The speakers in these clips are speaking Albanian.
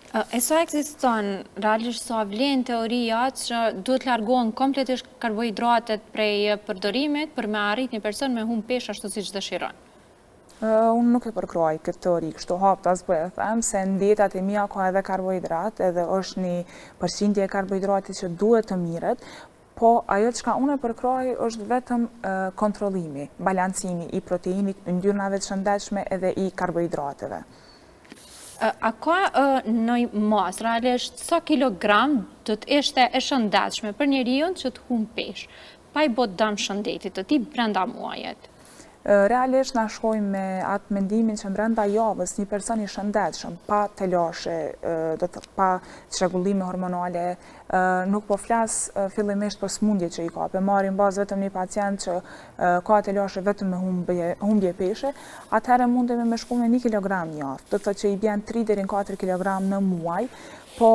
E sa ekziston, realisht sa vlen teoria që duhet largohen kompletisht karbohidratet prej përdorimit për me arrit një person me humb peshë ashtu siç dëshiron? Unë nuk e përkroj këtë teori, kështu haptas po e them se në dietat e mia ka edhe karbohidrat, edhe është një përqindje e karbohidratit që duhet të mirët, po ajo çka unë e përkroj është vetëm kontrollimi, balancimi i proteinit, yndyrnave të shëndetshme edhe i karbohidrateve. A ka në mas, realisht sa kilogram do të ishte e shëndetshme për njeriu që të humb peshë, pa i bot dëm shëndetit të tij brenda muajit? Realisht na shkojmë me atë mendimin që brenda javës një person i shëndetshëm, pa telashe, pa çrregullime hormonale, nuk po flas fillimisht për smundje që i ka. Pe marrim bazë vetëm një pacient që ka telashe vetëm me humbje peshe, atëherë mundemi me shku me 1 kilogram në javë. Do të thotë që i bjen 3 deri në 4 kilogram në muaj. Po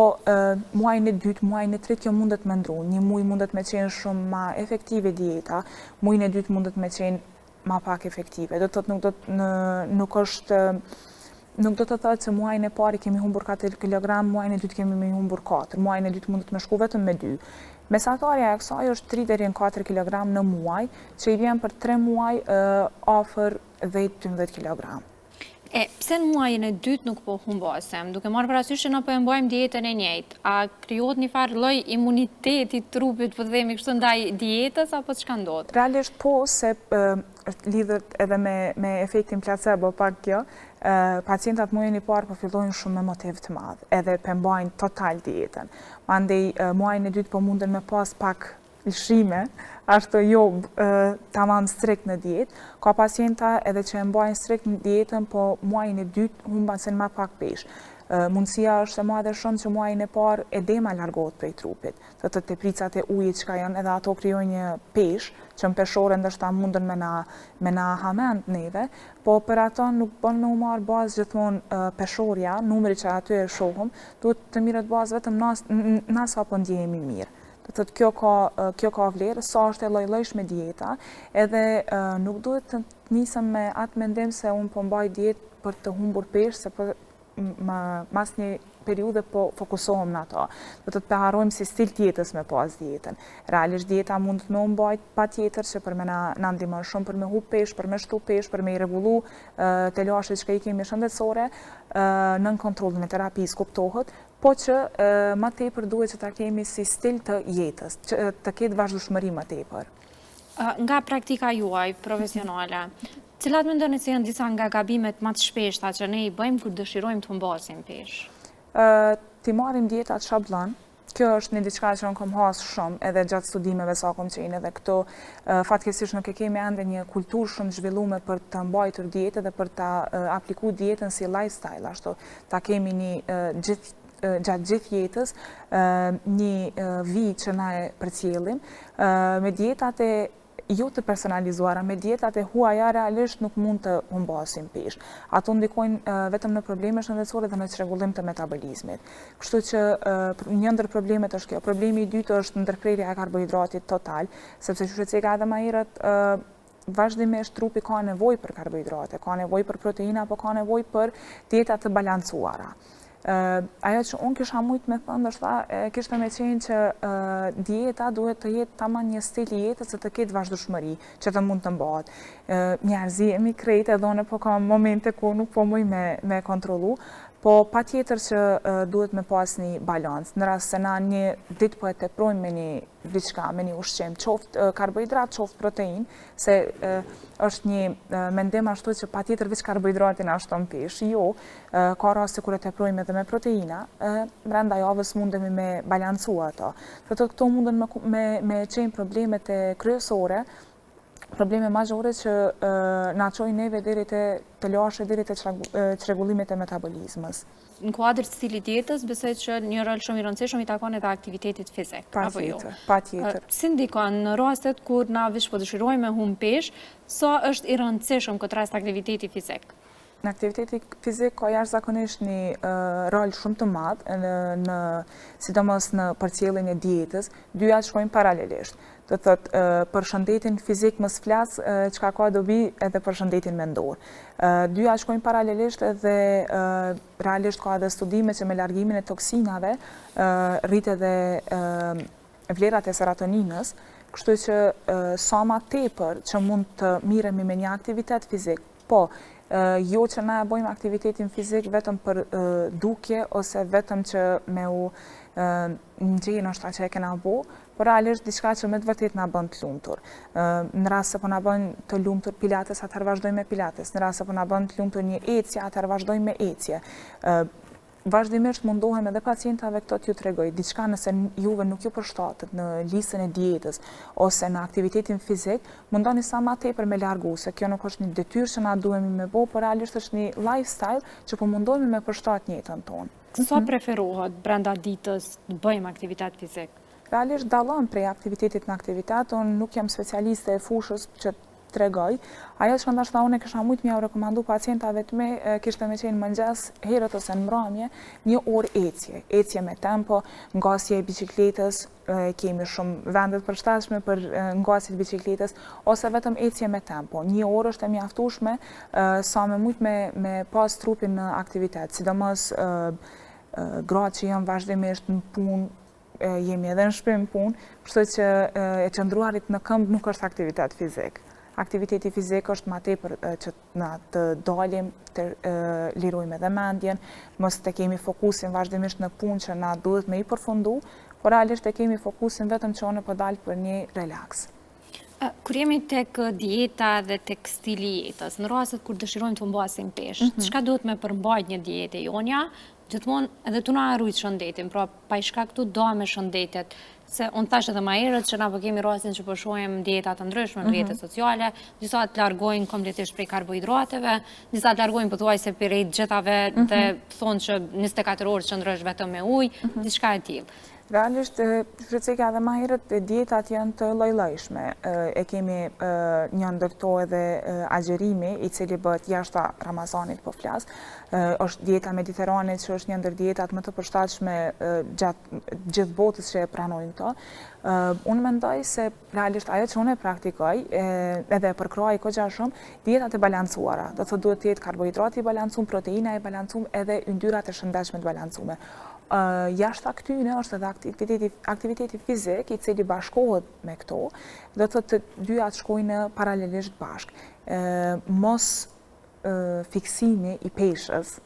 muajin e dytë, muajin e tretë kjo mundet me ndru. Një muaj mundet me qenë shumë ma efektive dieta, muajin e dytë mundet me qenë ma pak efektive. Do të thotë nuk do të thotë se muajin e parë kemi humbur 4 kg, muajin e dytë kemi me humbur 4, muajin e dytë mundet me shku vetëm me 2. Mesatarja e kësaj është 3 deri në 4 kg në muaj, që i vjen për 3 muaj afër 10-12 kg. Pse në muajin e dytë nuk po humbasem, duke marrë parasysh që na po e mbajmë dietën e njëjtë, a krijohet një farë lloj imuniteti i trupit, po themi kështu ndaj dietës apo çka ndodh? Realisht po, se lidhet edhe me efektin placebo pak kjo, pacientat muajin e parë po fillojnë shumë me motiv të madh, edhe mbajnë total dietën. Mandej muajin e dytë po munden me pas pak lëshime, ashtu jo tamam strikt në dietë. Ka pacienta edhe që e mbajnë strikt në dietën, po muajin e dytë humbasin ma pak peshë. Mundësia është e madhe shumë që muajin e parë edema largohet prej trupit. Të tepricat e ujit që janë, edhe ato krijojnë një peshë, që në peshore ndështë mundën me na hament neve, po për ato nuk bën me u marrë bazë gjithmonë peshorja, numri që aty e shohëm, duhet të mirët bazë vetëm nasa po ndjehemi mirë. Do të thotë kjo ka vlerë, sa është e lloj-llojshme dieta, edhe nuk duhet të nisem me atë mendim se unë po mbaj dietë për të humbur peshë, se për mas një periudhe po fokusohem në ato. Do të harrojmë si stil tjetës me pas dietën. Realisht dieta mund të me mbajt pa tjetër që për me na ndihmon shumë për me hup peshë, për me shtu peshë, për me i rregullu telashet që i kemi shëndetësore, nën kontrollin e terapisë kuptohet, po që ma tepër duhet që ta kemi si stil të jetës, që të ketë vazhdueshmëri ma tepër. Nga praktika juaj profesionale, cilat mendoni se janë disa nga gabimet më të shpeshta që ne i bëjmë kur dëshirojmë të humbasim peshë? Ti marrim dietat shabllon. Kjo është një diçka që unë kam hasë shumë, edhe gjatë studimeve sa kom qenë, edhe këto fatkeqësisht nuk e kemi ende një kulturë shumë zhvilluar për të mbajtur dietë dhe për ta aplikuar dietën si lifestyle, ashtu ta kemi një gjatë gjithë jetës një vit që na e përcjellim me dietat e jo të personalizuara, me dietat e huaja realisht nuk mund të humbasim peshë. Ato ndikojnë vetëm në probleme shëndetësore dhe në çrregullim të metabolizmit. Kështu që një ndër problemet është kjo. Problemi i dytë është ndërprerja e karbohidratit total, sepse që theka edhe më herët, vazhdimisht trupi ka nevojë për karbohidrate, ka nevojë për proteina, apo ka nevojë për dieta të balancuara. Ajo që unë kisha mujtë me thënë, kishte me qenë që dieta duhet të jetë tamam një stil i jetës që të ketë vazhdueshmëri, që të mund të mbahet. Njerëzi jemi krejt, edhe unë po ka momente ku nuk po muj me kontrollu, po pa tjetër që duhet me pas një balans. Në rast se na një ditë po e teprojmë me një diçka, me një ushqim, qoftë karbohidrat, qoftë protein, se është një mendim ashtu që pa tjetër veç karbohidratin na shton peshë. Jo, ka raste kur e teprojmë edhe me proteina, brenda javës mundemi me balancu ato. Për këto munden me qenë problemet e kryesore, probleme majore që na çojnë neve deri te lashe, deri te çrregullimet e metabolizmës. Në kuadër të stilit dietës, besoj që një rol shumë i rëndësishëm i takon edhe aktivitetit fizik, apo jo? Patjetër. Si ndikon në rastet kur na veç po dëshirojmë me humb peshë, sa është i rëndësishëm këtë rast aktiviteti fizik? Në aktiviteti fizik ka jashtëzakonisht një rol shumë të madh sidomos në përcjelljen e dietës, dyja shkojnë paralelisht. Do thotë për shëndetin fizik mos flas çka ka dobi edhe për shëndetin mendor. Dyja shkojnë paralelisht edhe realisht ka edhe studime që me largimin e toksinave rrit edhe vlerat e serotoninës, kështu që sa ma tepër që mund të miremi me një aktivitet fizik, po jo që na e bojmë aktivitetin fizik vetëm për dukje ose vetëm që me u nxjerrë ndoshta që e kena bo, por realisht diçka që me të vërtet na bën të lumtur. Në rast se po na bën të lumtur pilates, atëherë vazhdojmë me pilates. Në rast se po na bën të lumtur një ecje, atëherë vazhdojmë me ecje. Vazhdimisht mundohem edhe pacientave këto t'ju tregoj, diçka nëse juve nuk ju përshtatet në listën e dietës ose në aktivitetin fizik, mundoni sa ma tepër me largu, se kjo nuk është një detyrë që na duhemi me bo, por realisht është një lifestyle që po mundohemi me përshtat në jetën tonë. Sa preferohet brenda ditës të bëjmë aktivitet fizik? Realisht dallon prej aktivitetit në aktivitet, unë nuk jam specialiste e fushës që tregoj. Ajo që ndoshta unë kisha shumë m'ia rekomandu pacientave të mi, kishte me qenë mëngjes, herët ose në mbrëmje, një orë ecje. Ecje me tempo, ngasje e biçikletës, kemi shumë vendet përshtatshme për ngasje të biçikletës, ose vetëm ecje me tempo. Një orë është e mjaftueshme sa më shumë me pas trupin në aktivitet, sidomos gratë që janë vazhdimisht në punë, jemi edhe në shtëpi në punë, kështu që e qëndruarit në këmbë nuk është aktivitet fizik. Aktiviteti fizik është ma tepër që na të dalim, të lirojmë edhe mendjen, mos të kemi fokusin vazhdimisht në punë që na duhet me i përfundu, por realisht të kemi fokusin vetëm që one po dalë për një relax. Kur jemi tek dieta dhe tek stili jetës, në rastet kur dëshirojmë të mbasim peshë, çka duhet me përmbajt një dietë jonja, gjithmonë edhe tu na harrojt shëndetin, pra pa i shkaktu do me shëndetet, se unë thash edhe ma herët që na po kemi rastin që po shohim dieta të ndryshme në rrjetet sociale, disa të largojnë kompletisht prej karbohidrateve, disa të largojnë pothuajse prej gjithave dhe thonë që 24 orë qëndrosh vetëm me ujë, diçka e tillë. Realisht, shqecika edhe ma herët, dietat janë të lloj-llojshme. E kemi një ndër to edhe agjerimi, i cili bëhet jashta Ramazanit po flas. Është dieta mediterane që është një ndër dietat më të përshtatshme gjatë gjithë botës që e pranojnë këto. Unë mendoj se realisht ajo që unë e praktikoj, edhe e përkroj kogja shumë, dietat e balancuara. Do të duhet të jetë karbohidrati i balancuar, proteina e balancuar, edhe yndyrrat e shëndetshme të balancuara. Jashta këtyne është edhe aktiviteti fizik i cili bashkohet me këto, do të dyjat shkojnë paralelisht bashk. Mos fiksimi i peshës,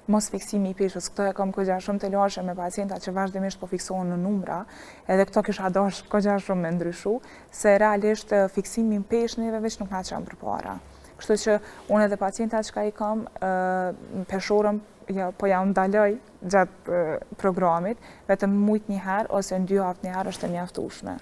këto e kam kogja shumë të lashe me pacienta që vazhdimisht po fiksohen në numra, edhe këto kisha dash kogja shumë me ndryshu, se realisht fiksimi i peshëve veç nuk na çon përpara. Kështu që unë edhe pacienta që i kam peshorëm po ja ndaloj gjatë programit, vetëm mujt një herë ose në 2 javë një herë është e mjaftueshme.